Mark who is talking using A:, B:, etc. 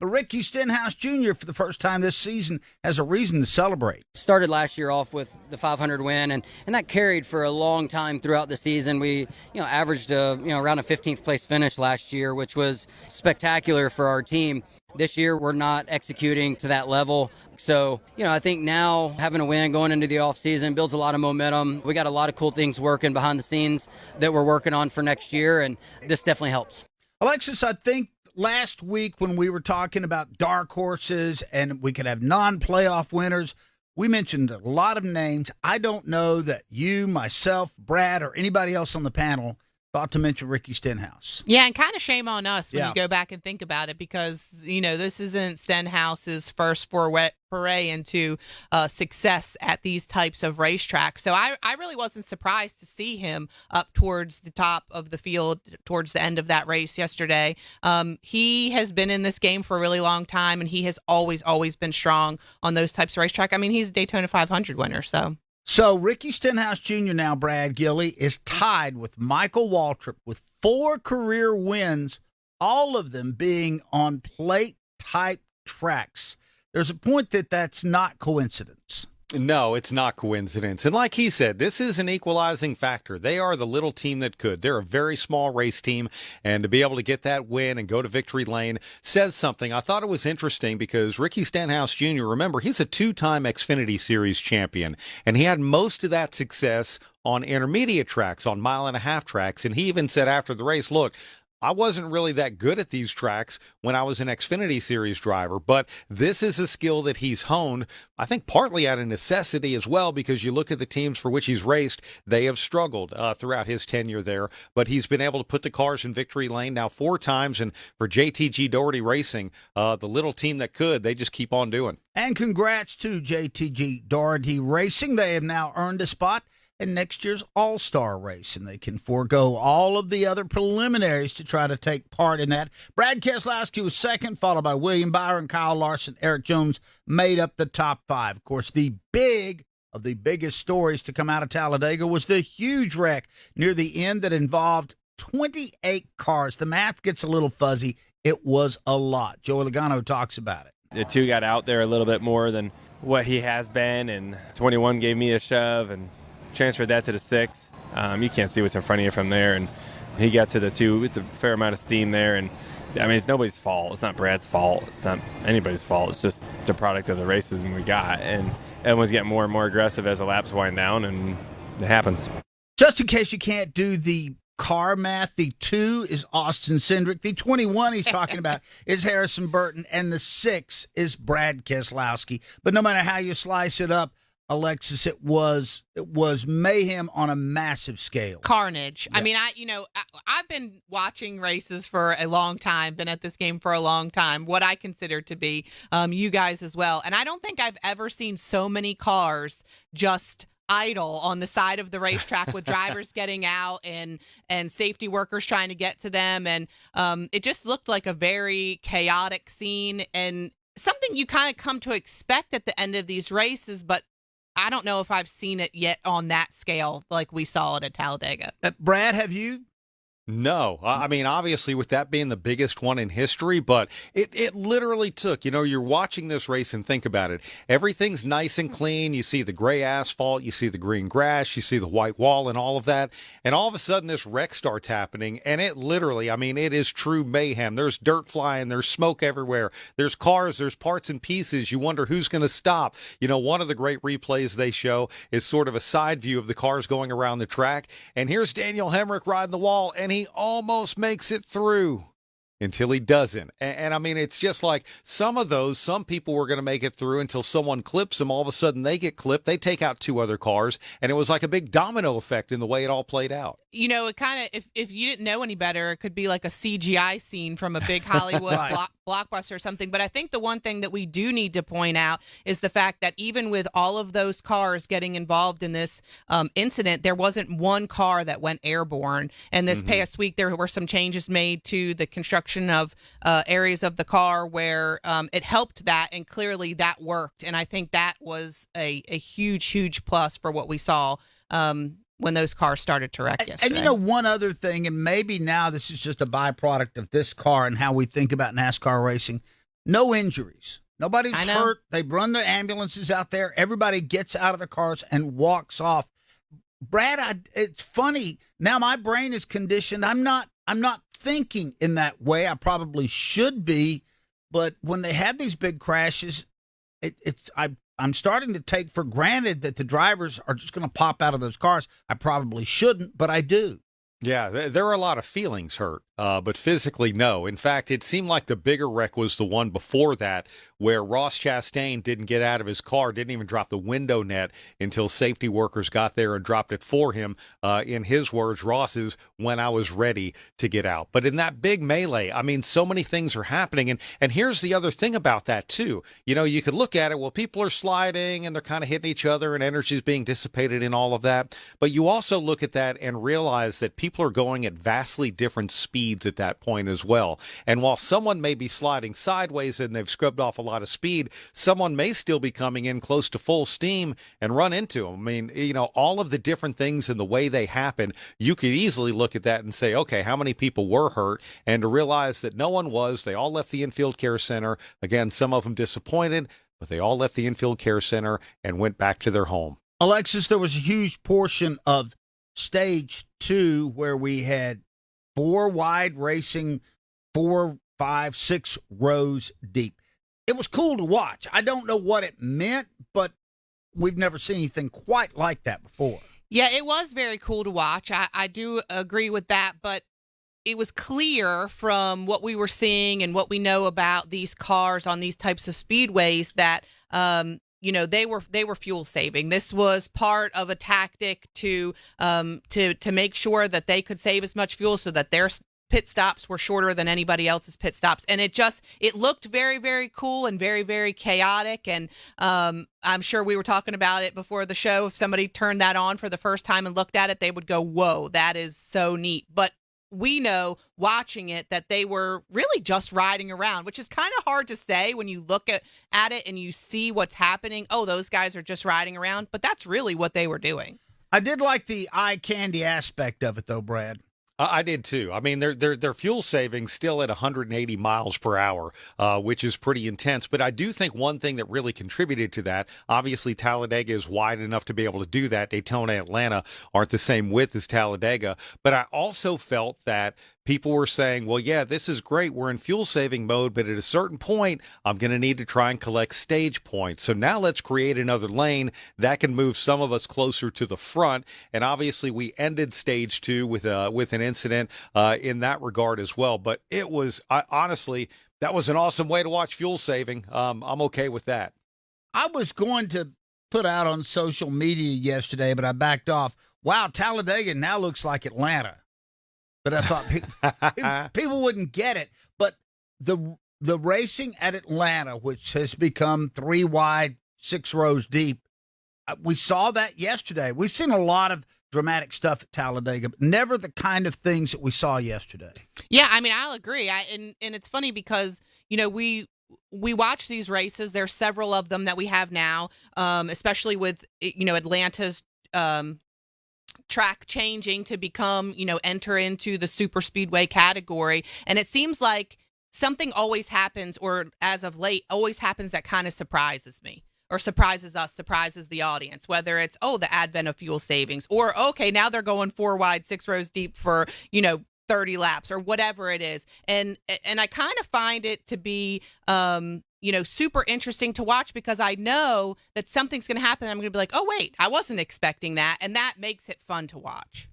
A: But Ricky Stenhouse Jr., for the first time this season, has a reason to celebrate.
B: Started last year off with the 500 win, and that carried for a long time throughout the season. We averaged around a 15th place finish last year, which was spectacular for our team. This year, we're not executing to that level. So, I think now having a win going into the offseason builds a lot of momentum. We got a lot of cool things working behind the scenes that we're working on for next year, and this definitely helps.
A: Alexis, I think last week when we were talking about dark horses and we could have non-playoff winners, we mentioned a lot of names. I don't know that you, myself, Brad, or anybody else on the panel thought to mention Ricky Stenhouse.
C: Yeah, and kind of shame on us when you go back and think about it, because, this isn't Stenhouse's first foray into success at these types of racetracks. So I really wasn't surprised to see him up towards the top of the field towards the end of that race yesterday. He has been in this game for a really long time, and he has always been strong on those types of racetrack. I mean, he's a Daytona 500 winner,
A: So Ricky Stenhouse Jr. now, Brad Gilly, is tied with Michael Waltrip with 4 career wins, all of them being on plate-type tracks. There's a point that that's not coincidence.
D: No, it's not coincidence. And like he said, this is an equalizing factor. They are the little team that could. They're a very small race team, and to be able to get that win and go to victory lane says something. I thought it was interesting because Ricky Stenhouse Jr., remember, he's a 2-time Xfinity Series champion, and he had most of that success on intermediate tracks, on mile-and-a-half tracks. And he even said after the race, look, I wasn't really that good at these tracks when I was an Xfinity Series driver, but this is a skill that he's honed, I think partly out of necessity as well, because you look at the teams for which he's raced, they have struggled throughout his tenure there, but he's been able to put the cars in victory lane now 4 times, and for JTG-Daugherty Racing, the little team that could, they just keep on doing.
A: And congrats to JTG-Daugherty Racing. They have now earned a spot in next year's All-Star race, and they can forego all of the other preliminaries to try to take part in that. Brad Keselowski was second, followed by William Byron, Kyle Larson, Eric Jones made up the top 5. Of course, the biggest stories to come out of Talladega was the huge wreck near the end that involved 28 cars. The math gets a little fuzzy. It was a lot. Joey Logano talks about it.
E: The 2 got out there a little bit more than what he has been, and 21 gave me a shove and transferred that to the 6. You can't see what's in front of you from there, and he got to the 2 with a fair amount of steam there. And I mean, it's nobody's fault. It's not Brad's fault. It's not anybody's fault. It's just the product of the races we got, and everyone's getting more and more aggressive as the laps wind down, and it happens.
A: Just in case you can't do the car math, the 2 is Austin Cindric, the 21 he's talking about is Harrison Burton, and the 6 is Brad Keselowski. But no matter how you slice it up, Alexis, it was mayhem on a massive scale.
C: Carnage.
A: Yeah.
C: I mean, I've been watching races for a long time, been at this game for a long time, what I consider to be you guys as well. And I don't think I've ever seen so many cars just idle on the side of the racetrack with drivers getting out and safety workers trying to get to them. And it just looked like a very chaotic scene and something you kind of come to expect at the end of these races, but I don't know if I've seen it yet on that scale like we saw it at Talladega.
A: Brad, have you?
D: No. I mean, obviously, with that being the biggest one in history, but it literally took, you're watching this race and think about it. Everything's nice and clean. You see the gray asphalt, you see the green grass, you see the white wall and all of that. And all of a sudden, this wreck starts happening. And it literally, I mean, it is true mayhem. There's dirt flying. There's smoke everywhere. There's cars. There's parts and pieces. You wonder who's going to stop. One of the great replays they show is sort of a side view of the cars going around the track. And here's Daniel Hemrick riding the wall, and he almost makes it through until he doesn't. And I mean, it's just like some people were going to make it through until someone clips them. All of a sudden they get clipped. They take out 2 other cars. And it was like a big domino effect in the way it all played out.
C: It kind of, if you didn't know any better, it could be like a CGI scene from a big Hollywood
A: right.
C: blockbuster or something. But I think the one thing that we do need to point out is the fact that even with all of those cars getting involved in this incident, there wasn't one car that went airborne. And this past week, there were some changes made to the construction of areas of the car where it helped that, and clearly that worked. And I think that was a huge plus for what we saw when those cars started to wreck yesterday.
A: And one other thing, and maybe now this is just a byproduct of this car and how we think about NASCAR racing, No injuries. Nobody's
C: I know.
A: hurt. They run the ambulances out there. Everybody gets out of their cars and walks off. Brad, it's funny. Now my brain is conditioned. I'm not thinking in that way. I probably should be, but when they have these big crashes, I'm starting to take for granted that the drivers are just going to pop out of those cars. I probably shouldn't, but I do.
D: Yeah, there are a lot of feelings hurt, but physically, no. In fact, it seemed like the bigger wreck was the one before that, where Ross Chastain didn't get out of his car, didn't even drop the window net until safety workers got there and dropped it for him. In his words, Ross's, when I was ready to get out. But in that big melee, I mean, so many things are happening. And here's the other thing about that, too. You know, you could look at it, well, people are sliding and they're kind of hitting each other and energy is being dissipated in all of that. But you also look at that and realize that people are going at vastly different speeds at that point as well. And while someone may be sliding sideways and they've scrubbed off a lot of speed, someone may still be coming in close to full steam and run into them. I mean, you know, all of the different things and the way they happen, you could easily look at that and say, okay, how many people were hurt? And to realize that no one was. They all left the infield care center. Again, some of them disappointed, but they all left the infield care center and went back to their home.
A: Alexis, there was a huge portion of stage 2 where we had 4 wide racing, 4, 5, 6 rows deep. It was cool to watch. I don't know what it meant, but we've never seen anything quite like that before.
C: Yeah, it was very cool to watch. I do agree with that, but it was clear from what we were seeing and what we know about these cars on these types of speedways that you know, they were fuel saving. This was part of a tactic to make sure that they could save as much fuel so that their pit stops were shorter than anybody else's pit stops. And it looked very, very cool and very, very chaotic. And I'm sure we were talking about it before the show. If somebody turned that on for the first time and looked at it, they would go, whoa, that is so neat. But we know watching it that they were really just riding around, which is kind of hard to say when you look at it and you see what's happening. Oh, those guys are just riding around. But that's really what they were doing.
A: I did like the eye candy aspect of it, though, Brad.
D: I did too. I mean, their fuel savings still at 180 miles per hour, which is pretty intense. But I do think one thing that really contributed to that, obviously Talladega is wide enough to be able to do that. Daytona and Atlanta aren't the same width as Talladega. But I also felt that people were saying, well, yeah, this is great. We're in fuel saving mode, but at a certain point, I'm going to need to try and collect stage points. So now let's create another lane that can move some of us closer to the front. And obviously we ended stage 2 with an incident in that regard as well. But it was honestly, that was an awesome way to watch fuel saving. I'm okay with that.
A: I was going to put out on social media yesterday, but I backed off. Wow, Talladega now looks like Atlanta. But I thought people wouldn't get it. But the racing at Atlanta, which has become 3 wide, 6 rows deep, we saw that yesterday. We've seen a lot of dramatic stuff at Talladega, but never the kind of things that we saw yesterday.
C: Yeah, I mean, I'll agree. And it's funny because, you know, we watch these races. There's several of them that we have now, especially with, you know, Atlanta's track changing to become, you know, enter into the super speedway category. And it seems like something always happens, or as of late, always happens that kind of surprises me or surprises us, surprises the audience, whether it's, oh, the advent of fuel savings, or, okay, now they're going 4 wide, 6 rows deep for, you know, 30 laps or whatever it is. And I kind of find it to be, you know, super interesting to watch because I know that something's going to happen. I'm going to be like, oh, wait, I wasn't expecting that. And that makes it fun to watch.